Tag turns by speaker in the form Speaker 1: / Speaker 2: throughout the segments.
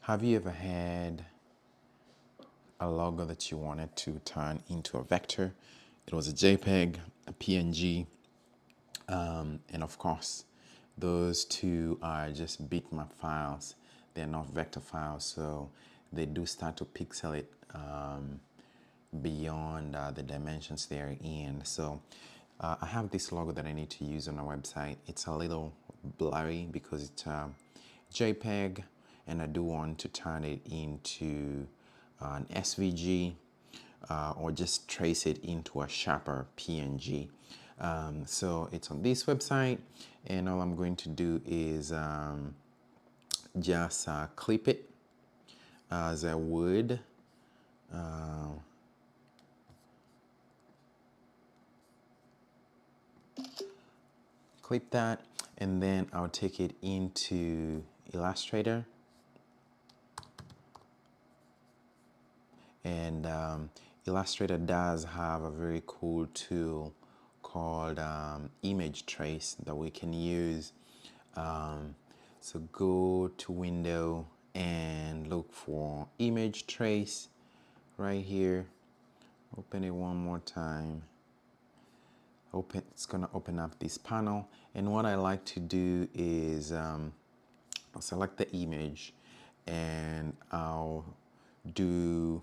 Speaker 1: Have you ever had a logo that you wanted to turn into a vector? It was a JPG, a PNG, and of course, those two are just bitmap files. They're not vector files, so they do start to pixel it beyond the dimensions they're in. So I have this logo that I need to use on our website. It's a little blurry because it's a JPEG, and I do want to turn it into an SVG or just trace it into a sharper PNG. So it's on this website, and all I'm going to do is just clip it as I would. Clip that, and then I'll take it into Illustrator, and Illustrator does have a very cool tool called image trace that we can use. So go to window and look for image trace right here. Open it one more time. It's gonna open up this panel, and what I like to do is I'll select the image, and I'll do,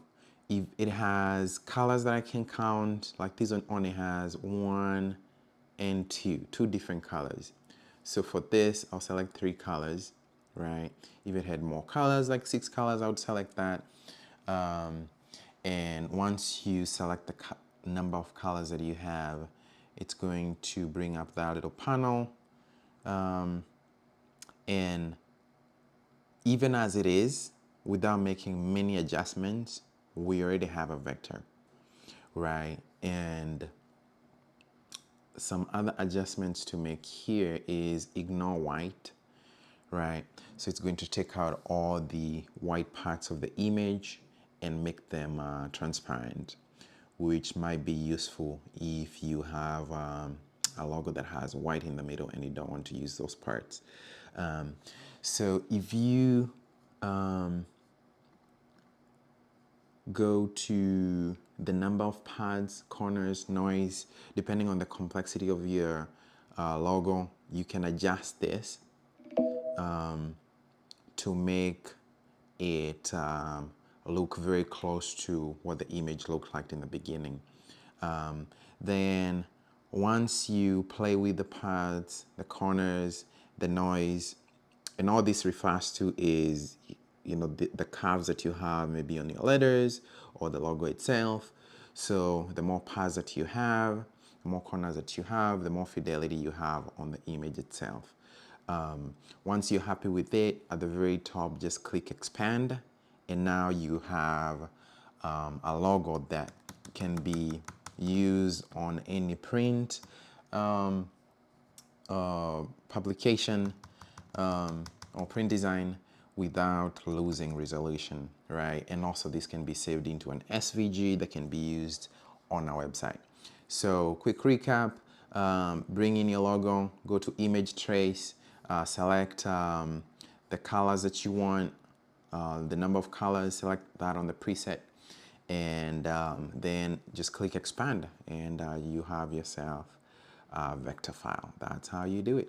Speaker 1: if it has colors that I can count, like this one only has 1 and 2 different colors. So for this, I'll select 3 colors, right? If it had more colors, like 6 colors, I would select that. And once you select the number of colors that you have, it's going to bring up that little panel. And even as it is, without making many adjustments, we already have a vector, right? And some other adjustments to make here is ignore white, right? So it's going to take out all the white parts of the image and make them transparent, which might be useful if you have a logo that has white in the middle and you don't want to use those parts. So if you go to the number of pads, corners, noise, depending on the complexity of your logo, you can adjust this to make it look very close to what the image looked like in the beginning. Then once you play with the pads, the corners, the noise, and all this refers to is, you know, the curves that you have maybe on your letters or the logo itself. So the more pads that you have, the more corners that you have, the more fidelity you have on the image itself. Once you're happy with it, at the very top, just click expand, and now you have a logo that can be used on any print, publication, or print design without losing resolution, right? And also this can be saved into an SVG that can be used on our website. So quick recap, bring in your logo, go to image trace, select the colors that you want, the number of colors, select that on the preset, and then just click expand, and you have yourself a vector file. That's how you do it.